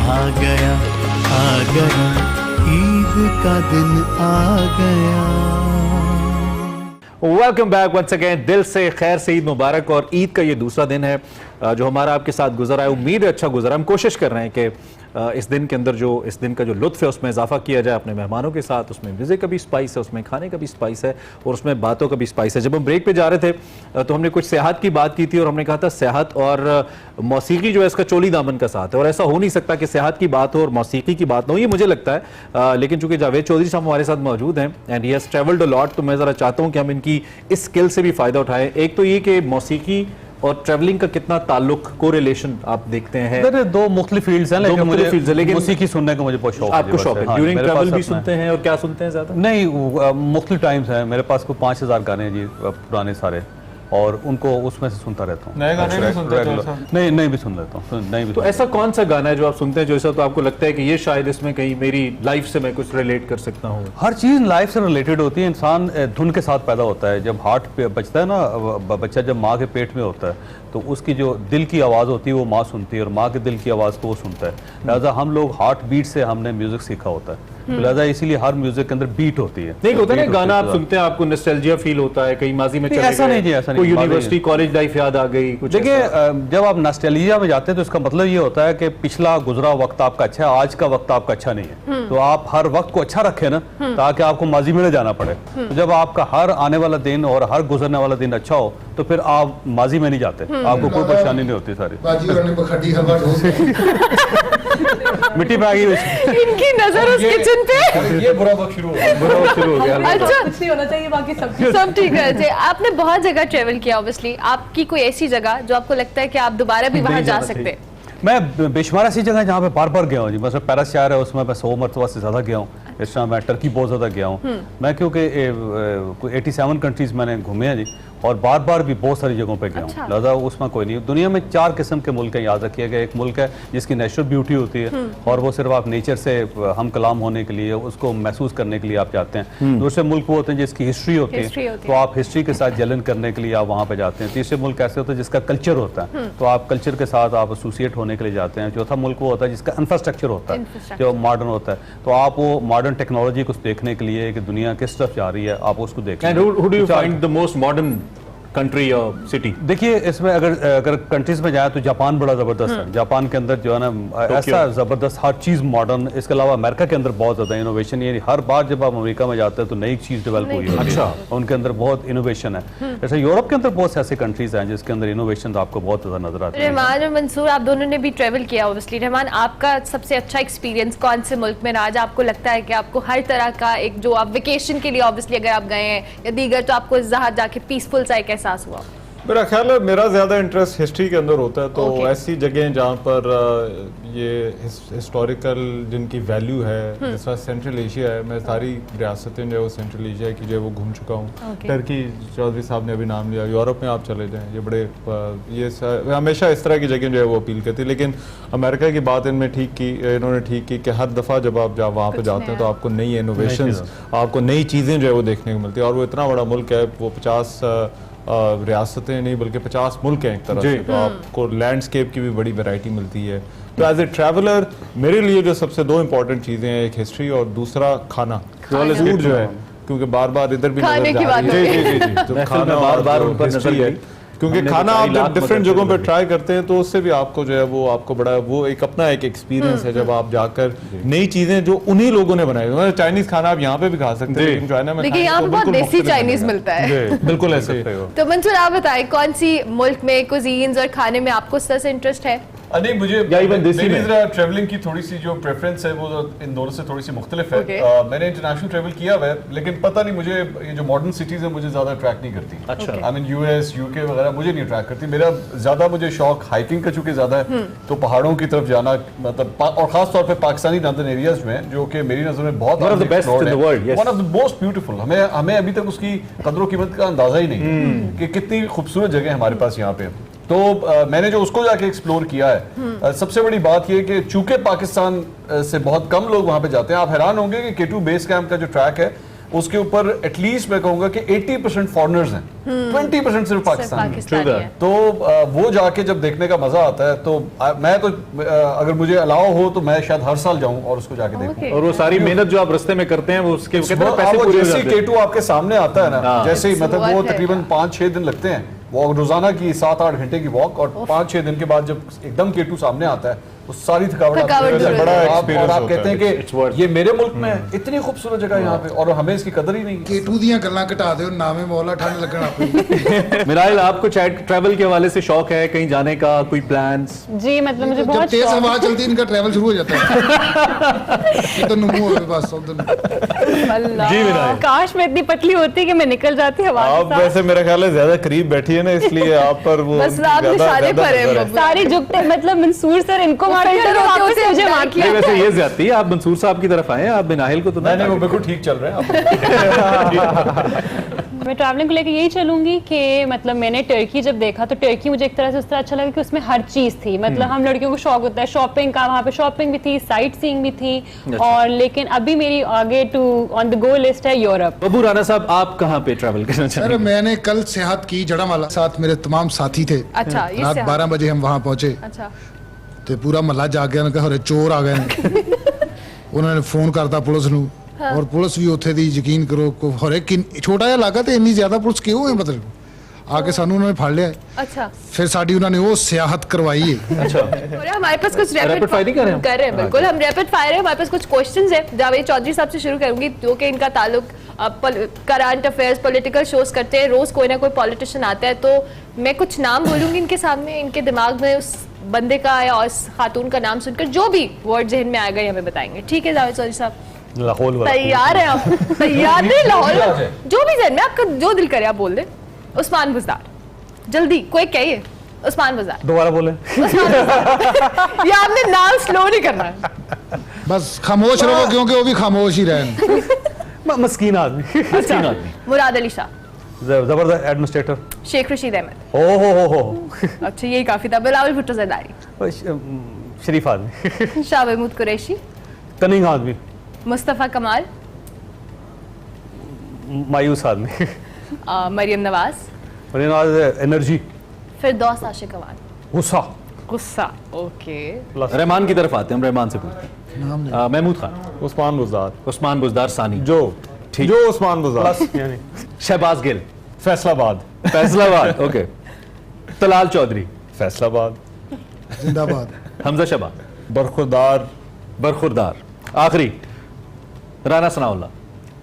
आ गया ईद का दिन आ गया। Welcome back once again. दिल से खैर से ईद मुबारक। और ईद का ये दूसरा दिन है जो हमारा आपके साथ गुजरा है। उम्मीद है अच्छा गुजरा। हम कोशिश कर रहे हैं कि इस दिन के अंदर जो इस दिन का जो लुत्फ है उसमें इजाफा किया जाए अपने मेहमानों के साथ। उसमें म्यूज़िक का भी स्पाइस है, उसमें खाने का भी स्पाइस है और उसमें बातों का भी स्पाइस है। जब हम ब्रेक पे जा रहे थे तो हमने कुछ सेहत की बात की थी और हमने कहा था सेहत और मौसीकी जो है इसका चोली दामन का साथ है और ऐसा हो नहीं सकता कि सेहत की बात हो और मौसीकी की बात ना हो, ये मुझे लगता है। लेकिन चूंकि जावेद चौधरी साहब हमारे साथ मौजूद हैं and he has travelled a lot, तो मैं ज़रा चाहता हूँ कि हम इनकी इस स्किल से भी फ़ायदा उठाएं। एक तो ये कि मौसीकी और ट्रैवलिंग का कितना ताल्लुक, कोरिलेशन आप देखते हैं? दो मुख्तलिफ फील्ड्स हैं, लेकिन मुझे मौसीकी सुनने का मुझे बहुत शौक है। आपको शौक है? ड्यूरिंग ट्रैवल भी सुनते हैं और क्या सुनते हैं ज़्यादा? नहीं, मुख्तलिफ टाइम्स हैं मेरे पास। कोई 5000 गाने हैं जी पुराने सारे, और उनको उसमें से सुनता रहता हूँ। नए गाने नहीं सुनते? नहीं भी सुन लेता हूँ। तो ऐसा कौन सा गाना है जो आप सुनते हैं जो ऐसा तो आपको लगता है कि ये शायद इसमें कहीं मेरी लाइफ से मैं कुछ रिलेट कर सकता हूँ? हर चीज़ लाइफ से रिलेटेड होती है। इंसान धुन के साथ पैदा होता है। जब हार्ट पे बचता है ना, बच्चा जब माँ के पेट में होता है तो उसकी जो दिल की आवाज़ होती है वो माँ सुनती है और माँ के दिल की आवाज़ को वो सुनता है। लिहाजा हम लोग हार्ट बीट से हमने म्यूजिक सीखा होता है, लिहाजा इसीलिए हर म्यूजिक के अंदर बीट होती है। नहीं होता है ना गाना आप सुनते हैं आपको नॉस्टैल्जिया फील होता है, कहीं माजी में चले गए, ऐसा नहीं जी, ऐसा नहीं। कोई यूनिवर्सिटी कॉलेज लाइफ याद आ गई कुछ? देखिए, जब आप नॉस्टैल्जिया में जाते हैं तो इसका मतलब ये होता है कि पिछला गुजरा वक्त आपका अच्छा है, आज का वक्त आपका अच्छा नहीं है। तो आप हर वक्त को अच्छा रखें ना, ताकि आपको माजी में न जाना पड़े। तो जब आपका हर आने वाला दिन और हर गुजरने वाला दिन अच्छा हो तो फिर आप माजी में नहीं जाते, आपको कोई परेशानी नहीं होती सारी। मिट्टी पे आ गई इनकी नजर उस किचन पे। ये बुरा वक्त शुरू हो गया। अच्छा, कुछ नहीं होना चाहिए, बाकी सब ठीक है। आपने बहुत जगह ट्रेवल किया ऑब्वियसली, आपकी कोई ऐसी जगह जो आपको लगता है कि आप दोबारा भी वहां जा सकते हैं? मैं बेशुमार ऐसी जगह जहाँ पे बार बार गया हूँ जी। मतलब पेरिस शहर है, उसमें मैं 100 मरतबा से ज़्यादा गया हूँ। इस तरह मैं टर्की बहुत ज़्यादा गया हूँ मैं, क्योंकि 87 कंट्रीज़ मैंने घूमे हैं जी, और बार बार भी बहुत सारी जगहों पे गया हूँ। अच्छा। लिहाजा उसमें कोई नहीं। दुनिया में 4 किस्म के मुल्क हैं, याद रखिएगा। एक मुल्क है जिसकी नेचुरल ब्यूटी होती है और वो सिर्फ आप नेचर से हम कलाम होने के लिए, उसको महसूस करने के लिए आप जाते हैं। दूसरे मुल्क वो होते हैं जिसकी हिस्ट्री होती है, तो आप हिस्ट्री के साथ जलन करने के लिए आप वहाँ पे जाते हैं। तीसरे मुल्क ऐसे होते हैं जिसका कल्चर होता है, तो आप कल्चर के साथ आप एसोसिएट होने के लिए जाते हैं। चौथा मुल्क वो होता है जिसका इंफ्रास्ट्रक्चर होता है, जो मॉडर्न होता है, तो आप वो मॉडर्न टेक्नोलॉजी को देखने के लिए कि दुनिया किस तरफ जा रही है, आप उसको देखें। And who do you find the most modern country or city? देखिए, इसमें अगर कंट्रीज में जाए तो जापान बड़ा ज़बरदस्त है। जापान के अंदर जो है ना ऐसा ज़बरदस्त हर चीज़ मॉडर्न। इसके अलावा अमेरिका के अंदर बहुत ज़्यादा इनोवेशन है। हर बार जब आप अमेरिका में जाते हैं तो नई चीज़ डेवलप हुई है। अच्छा, उनके अंदर बहुत इनोवेशन है। जैसे यूरोप के अंदर बहुत से ऐसे कंट्रीज हैं जिसके अंदर इनोवेशन आपको बहुत ज़्यादा नजर आते हैं। रहमान और मंसूर, आप दोनों ने भी ट्रेवल किया ऑब्वियसली। रहमान, आपका सबसे अच्छा एक्सपीरियंस कौन से मुल्क में रहा? आपको लगता है कि आपको हर तरह का एक जो आप वेकेशन के लिए ऑब्वियसली अगर आप गए हैं या दीगर, तो आपको जहाँ जाके पीसफुल सा एक एहसास हुआ? मेरा ख्याल है मेरा ज़्यादा इंटरेस्ट हिस्ट्री के अंदर होता है, तो ऐसी जगह जहाँ पर ये हिस्टोरिकल जिनकी वैल्यू है, जैसा सेंट्रल एशिया है। मैं सारी रियासतें जो है वो सेंट्रल एशिया की जो है वो घूम चुका हूँ। टर्की, चौधरी साहब ने अभी नाम लिया। यूरोप में आप चले जाएँ, ये बड़े हमेशा इस तरह की जगह जो है वो अपील करती है। लेकिन अमेरिका की बात इन्होंने ठीक की कि हर दफ़ा जब आप वहाँ पर जाते हैं तो आपको नई इनोवेशंस, आपको नई चीज़ें जो है वो देखने को मिलती है। और वो इतना बड़ा मुल्क है, वो 50 रियासतें नहीं बल्कि 50 मुल्क हैं एक तरह से, तो आपको लैंडस्केप की भी बड़ी वैरायटी मिलती है। तो एज ए ट्रैवलर मेरे लिए जो सबसे 2 इंपॉर्टेंट चीज़ें हैं, एक हिस्ट्री और दूसरा खाना फूड जो है, क्योंकि बार बार इधर भी खाने की बात जी तो खाना बार बार उन पर नजर है, क्योंकि खाना आप जब डिफरेंट जगहों पर ट्राई करते हैं तो उससे भी आपको जो है वो आपको बड़ा वो एक अपना एक एक्सपीरियंस है जब आप जाकर नई चीजें जो उन्हीं लोगों ने बनाई। मतलब चाइनीज खाना आप यहाँ पे भी खा सकते हैं, लेकिन चाइना में देखिए यहाँ पे बहुत देसी चाइनीज मिलता है। बिल्कुल ऐसे। तो मंसूर, आप बताएं कौन सी मुल्क में कुजीन्स और खाने में आपको इस तरह से इंटरेस्ट है? नहीं, मुझे मेरी ट्रैवलिंग की थोड़ी सी जो प्रेफरेंस है वो इन दोनों से थोड़ी सी मुख्तलिफ है। मैंने इंटरनेशनल ट्रैवल किया हुआ है, लेकिन पता नहीं मुझे ये जो मॉडर्न सिटीज है मुझे ज्यादा अट्रैक्ट नहीं करती। अच्छा, आई मीन यूएस, यूके वगैरह मुझे नहीं अट्रैक्ट करती। मेरा ज्यादा मुझे शौक हाइकिंग का चूंकि ज्यादा है, तो पहाड़ों की तरफ जाना, मतलब और खास तौर पे पाकिस्तानी नॉर्दर्न एरियाज में, जो कि मेरी नजर में बहुत one of the most beautiful. हमें अभी तक उसकी कदर कीमत का अंदाजा ही नहीं कि कितनी खूबसूरत जगह हमारे पास यहाँ पे। तो मैंने जो उसको जाके एक्सप्लोर किया है, सबसे बड़ी बात यह कि चूंकि पाकिस्तान से बहुत कम लोग वहां पे जाते हैं, आप हैरान होंगे कि K2 बेस कैंप का जो ट्रैक है उसके ऊपर एटलीस्ट मैं कहूंगा कि 80% फॉरेनर्स हैं, 20% सिर्फ पाकिस्तानी पाकिस्तानी तो वो जाके जब देखने का मजा आता है तो मैं तो अगर मुझे अलाउ हो तो मैं शायद हर साल जाऊं और उसको जाके देखूं। और वो सारी मेहनत जो आप रास्ते में करते हैं वो उसके कितने पैसे पूरे हो जैसे जाते हैं। K2 आपके सामने आता है ना, जैसे ही मतलब वो बहुत है तकरीबन 5-6 दिन लगते हैं वो रोजाना की 7-8 घंटे की वॉक, और 5-6 दिन के बाद जब एकदम K2 सामने आता है वो सारी थकावट थकावट दूर हो बड़ा जाती है। एक्सपीरियंस और आप कहते हैं It's कि worth ये मेरे मुल्क में इतनी खूबसूरत जगह यहाँ पे और हमें इसकी कदर ही नहीं है। K2 ਦੀਆਂ ਗੱਲਾਂ ਘਟਾ ਦਿਓ ਨਾਵੇਂ ਮੌਲਾ ਠੰਡ ਲੱਗਣਾ ਪਈ मिराइल, आपको ट्रैवल के हवाले से शौक है कहीं जाने का, कोई प्लान्स? जी मतलब मुझे जब बहुत तेज शौक हवा चलती है इनका ट्रैवल शुरू हो जाता है इधर नुमू हो बस उधर अल्लाह। जी मिराइल, काश मैं इतनी पतली होती कि मैं निकल जाती हवा के आप साथ। वैसे मेरा ख्याल है ज्यादा करीब बैठी है ना, इसलिए आप पर वो बस आप निशाने पर है नजर बब्बू। सारे झुकते मतलब मंसूर सर इनको मारते हैं फिल्टर और होते वापस होते मुझे अंदर मारते नहीं हैं। वैसे ये ज्यादती है, आप मंसूर साहब की तरफ आए, आप बिनाहिल को तो नहीं नहीं वो बिल्कुल ठीक चल रहे हैं मैं ट्रैवलिंग को लेकर यही चलूंगी कि मतलब मैंने टर्की जब देखा तो टर्की मुझे एक तरह से उस तरह अच्छा लगा कि उसमें हर चीज थी। मतलब हम लड़कियों को शौक होता है शॉपिंग का, वहाँ पे शॉपिंग भी थी, साइट सीइंग भी थी। और लेकिन अभी मेरी आगे to on the go list है यूरोप। बब्बू राणा साहब, आप कहाँ पे ट्रैवल करना सर चाहेंगे? मैंने कल सेहत की जड़ामाला साथ मेरे तमाम साथी थे। अच्छा, ये रात सेहत। 12 बजे हम वहाँ पहुंचे अच्छा ਤੇ ਪੂਰਾ ਮਹੱਲਾ ਜਾਗ ਗਿਆ, ਉਹਨਾਂ ਕਹਾ ਹਰੇ ਚੋਰ ਆ ਗਏ ਨੇ ਉਹਨਾਂ ਨੇ ਫੋਨ ਕਰਤਾ ਪੁਲਿਸ ਨੂੰ ਔਰ ਪੁਲਿਸ ਵੀ ਉੱਥੇ ਦੀ ਯਕੀਨ ਕਰੋ ਹਰੇ ਛੋਟਾ ਜਿਹਾ ਇਲਾਕਾ ਤੇ ਇੰਨੀ ਜ਼ਿਆਦਾ ਪੁਲਿਸ ਕਿਉਂ ਹੈ ਮਤਲਬ ਆ ਕੇ ਸਾਨੂੰ ਉਹਨਾਂ ਨੇ ਫੜ ਲਿਆ। अच्छा ਫਿਰ ਸਾਡੀ ਉਹਨਾਂ ਨੇ ਉਹ ਸਿਆਹਤ ਕਰਵਾਈ है। अच्छा, और हमारे पास कुछ Rapid fire ही कर रहे हैं हम? कर रहे हैं बिल्कुल, हम रैपिड फायर है। हमारे पास कुछ क्वेश्चंस है। जावेद चौधरी साहब से शुरू करूंगी जो कि इनका ताल्लुक करंट अफेयर्स पॉलिटिकल शोज करते हैं। रोज कोई ना कोई पॉलिटिशियन आता है तो मैं कुछ नाम बोलूंगी इनके सामने, इनके दिमाग में उस बंदे का या उस खातून का नाम सुनकर जो भी वर्ड जहन में आएगा ये हमें बताएंगे। ठीक है जावेद चौधरी साहब, लाहौल वाला तैयार है आप? तैयार नहीं? लाहौल जो भी जहन में आपका जो दिल करे आप बोल दे। उस्मान बुज़दार, जल्दी कोई कहिए। उस्मान बुज़दार, दोबारा बोले। उस्मान बुज़दार। ये आपने नाम स्लो नहीं करना है। बस खामोश रहो क्योंकि वो भी खामोश ही रहें। मस्कीन आदमी। अच्छा, मुराद अली शाह, जबरदस्त एडमिनिस्ट्रेटर। शेख रशीद अहमद, ओ हो अच्छा यही काफी था। बिलावल भुट्टो जरदारी, शरीफ आदमी। शाह महमूद कुरैशी, कनिंग आदमी। मुस्तफ़ा कमाल, मायूस आदमी। मरियम नवाज, एनर्जी। फिरदौस आशिक अवान, गुस्सा। गुस्सा। ओके, रहमान की तरफ आते हैं, हम रहमान से पूछते हैं। महमूद खान, उस्मान बुज़दार, उस्मान बुज़दार सानी, जो ठीक। जो उस्मान बुज़दार, यानी शहबाज गिल, फैसलाबाद, फैसलाबाद, ओके। तलाल चौधरी, फैसलाबाद, जिंदाबाद। हमजा शबा, बरखुरदार, बरखुरदार। आखिरी राना सनाउल्लाह,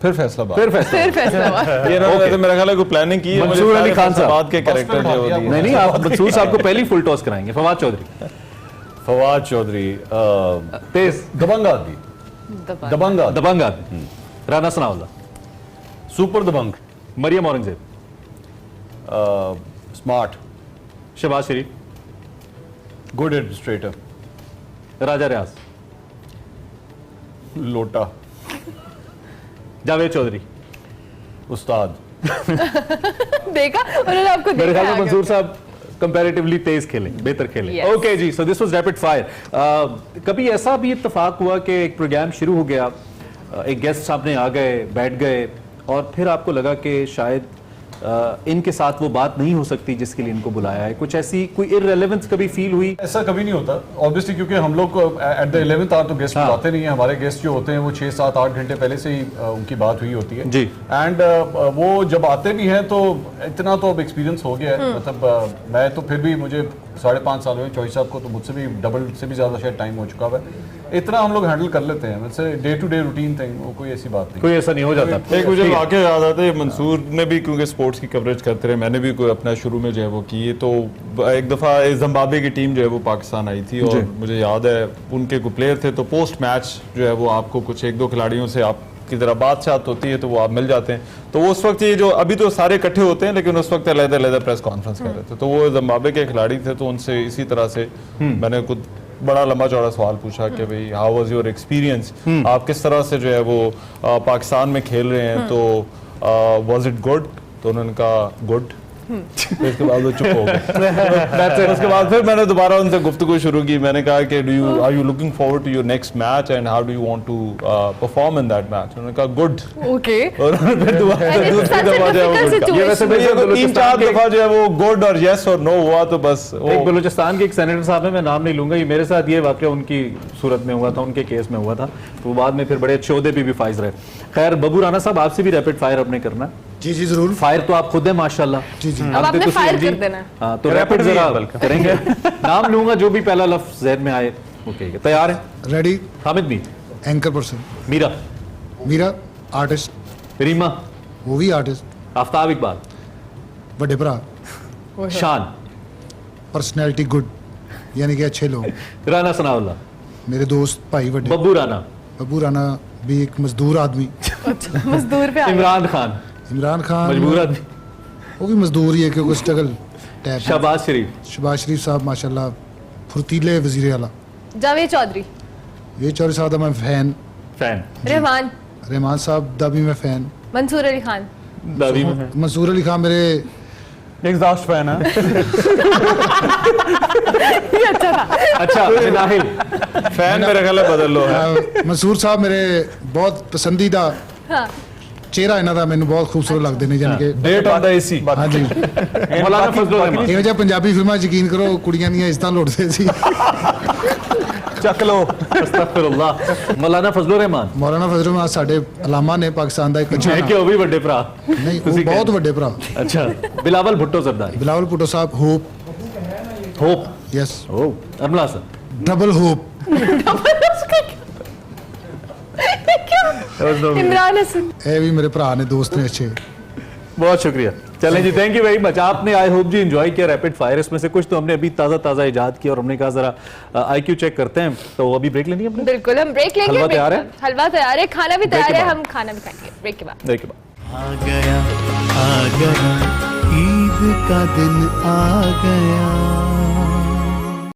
फिर फैसलाबाद। फिर फैसला। फिर फैसला हुआ। ये ना वैसे मेरा ख्याल है कोई प्लानिंग की है। मंसूर अली खान साहब। बाद के कैरेक्टर जो होती है। नहीं नहीं, आप मंसूर साहब को पहली फुल टॉस कराएंगे। फवाद चौधरी, फवाद चौधरी, तेज दबंग आदमी, दबंग आदमी, दबंग आदमी। राना सनाउल्लाह, सुपर दबंग, मरियम औरंगजेब, स्मार्ट, शहबाज शरीफ, गुड एडमिनिस्ट्रेटर, राजा रियाज, लोटा, जावेद चौधरी। उस्ताद। देखा उन्होंने आपको मेरे देखा ख्याल में आगे। मंसूर साहब कंपैरेटिवली तेज खेले, बेहतर खेले। Yes. Okay ji, so this was rapid fire. कभी ऐसा भी इत्तेफाक हुआ कि एक प्रोग्राम शुरू हो गया, एक गेस्ट सामने आ गए, बैठ गए और फिर आपको लगा कि शायद इनके साथ वो बात नहीं हो सकती जिसके लिए इनको बुलाया है? कुछ ऐसी कोई इररिलेवेंस कभी फील हुई? ऐसा कभी नहीं होता ऑब्वियसली, क्योंकि हम लोग एट द 11th आवर तो गेस्ट हाँ। बुलाते नहीं है। हमारे गेस्ट जो होते हैं वो 6, 7, 8 घंटे पहले से ही उनकी बात हुई होती है जी। एंड वो जब आते भी हैं तो इतना तो अब एक्सपीरियंस हो गया है। मतलब मैं तो फिर भी मुझे 5.5 साल हुए, चौधरी साहब को तो मुझसे भी डबल से भी ज़्यादा शायद टाइम हो चुका है। इतना हम लोग हैंडल कर लेते हैं, वैसे day to day routine thing, वो कोई ऐसी बात नहीं। कोई ऐसा नहीं हो जाता। एक मुझे वाकया याद आता है, मंसूर ने भी क्योंकि स्पोर्ट्स की कवरेज करते रहे, मैंने भी कोई अपना शुरू में जो है वो की। तो एक दफ़ा जिम्बाब्वे की टीम जो है वो पाकिस्तान आई थी और मुझे याद है उनके कोई प्लेयर थे, तो पोस्ट मैच जो है वो आपको कुछ 1-2 खिलाड़ियों से आप की तरह बातचीत होती है तो वो आप मिल जाते हैं। तो वो उस वक्त ये जो अभी तो सारे इकट्ठे होते हैं लेकिन उस वक्त अलग-अलग प्रेस कॉन्फ्रेंस कर रहे थे, तो वो जिम्बाब्वे के खिलाड़ी थे, तो उनसे इसी तरह से मैंने कुछ बड़ा लंबा चौड़ा सवाल पूछा कि भाई हाउ वाज योर एक्सपीरियंस, आप किस तरह से जो है वो पाकिस्तान में खेल रहे हैं, तो वाज इट गुड? तो उन्होंने कहा गुड। तो इसके बाद वो चुप हो गए। उसके बाद फिर मैंने दोबारा उनसे गुफ्तगू शुरू की। मैंने कहा कि are you looking forward to your next match and how do you want to perform in that match? उन्होंने कहा गुड। ओके, और फिर दोबारा दूसरी दफा जो है वो good। ये वैसे तीन चार दफा जो है वो गुड और यस और नो हुआ तो बस एक बलूचिस्तान के एक सेनेटर साहब है, मैं नाम नहीं लूंगा, ये मेरे साथ ये वाकया उनकी सूरत में हुआ था, उनके केस में हुआ था, तो बाद में फिर बड़े अच्छे ओहदे पे भी फाइज रहे। खैर बबू राना साहब, आपसे भी रैपिड फायर अपने करना है। जी जी जरूर। फायर तो आप खुद है माशाल्लाह। जी जी। अब आपने फायर कर देना है। हाँ, तो रैपिड जरा करेंगे। नाम लूंगा, जो भी पहला लफ्ज ज़हन में आए। ओके, तैयार है? रेडी। हामिद भी? Anchor person. Meera? Meera artist. Reema? वो भी आर्टिस्ट। आफ्ताब इकबाल? बड़े भरा। शान? पर्सनैलिटी गुड, यानी कि अच्छे लोग। राना सनाउल्लाह? मेरे दोस्त भाई बड़े। बब्बू राना? बब्बू राना भी एक मजदूर आदमी। मजदूर पे आ गए। इमरान खान? इमरान खान मजबूर आदमी? वो भी मजदूर ही है क्योंकि स्ट्रगल टाइप। शहबाज शरीफ? शहबाज शरीफ साहब माशाल्लाह फुर्तीले वजीर आला। जावेद चौधरी? ये चौधरी साहब दा मैं फैन। फैन? रहमान? रहमान साहब दा भी मैं फैन। मंसूर अली खान? दादी में है। मंसूर अली खान मेरे एग्जॉस्ट फैन है। ये अच्छा था। अच्छा, नाहिल? फैन मेरे ख्याल है बदल लो है। मंसूर साहब मेरे बहुत पसंदीदा हाँ। चेहरा इन्हां दा मैनूं बहुत खूबसूरत लगदे ने, यानी कि डेट ऑन द एसी। हाँ जी। मौलाना फजलुर रहमान? ਇਹੋ ਜਿਹਾ ਪੰਜਾਬੀ ਫਿਲਮਾਂ 'ਚ ਯਕੀਨ ਕਰੋ ਕੁੜੀਆਂ ਦੀਆਂ ਇੱਜ਼ਤਾਂ ਲੁੱਟਦੇ ਸੀ। ਚੱਕ ਲੋ। ਅਸਤਗਫਿरुल्लाह। ਮੌਲਾਨਾ ਫਜ਼ਲੁਰ ਰਹਿਮਾਨ? ਮੌਲਾਨਾ ਫਜ਼ਲ ਰਹਿਮਾਨ ਸਾਡੇ ਅਲਾਮਾ ਨੇ ਪਾਕਿਸਤਾਨ ਦਾ ਇੱਕ ਅੱਛਾ ਹੈ ਕਿ ਉਹ ਵੀ ਵੱਡੇ ਭਰਾ? ਨਹੀਂ ਉਹ ਬਹੁਤ ਵੱਡੇ ਭਰਾ। ਅੱਛਾ, Bilawal Bhutto Zardari? Bilawal Bhutto sahib hope. Hope? Yes. ओ Amla sir? Double hope. Imran Hasan? ਇਹ ਵੀ ਮੇਰੇ ਭਰਾ ਨੇ, ਦੋਸਤ ਨੇ अच्छे। बहुत शुक्रिया। चलें जी, थैंक यू वेरी मच। आपने आई होप जी एंजॉय किया रैपिड फायर। इसमें से कुछ तो हमने अभी ताज़ा इजाद किया और हमने कहा जरा आईक्यू चेक करते हैं। तो अभी ब्रेक लेनी है हमने? बिल्कुल, हम ब्रेक लेंगे। हलवा तैयार है? हलवा तैयार है, खाना भी तैयार के है, बाद। हम खाना भी खाएंगे ब्रेक के बाद। ब्रेक के बाद। आ गया ईद का दिन आ गया।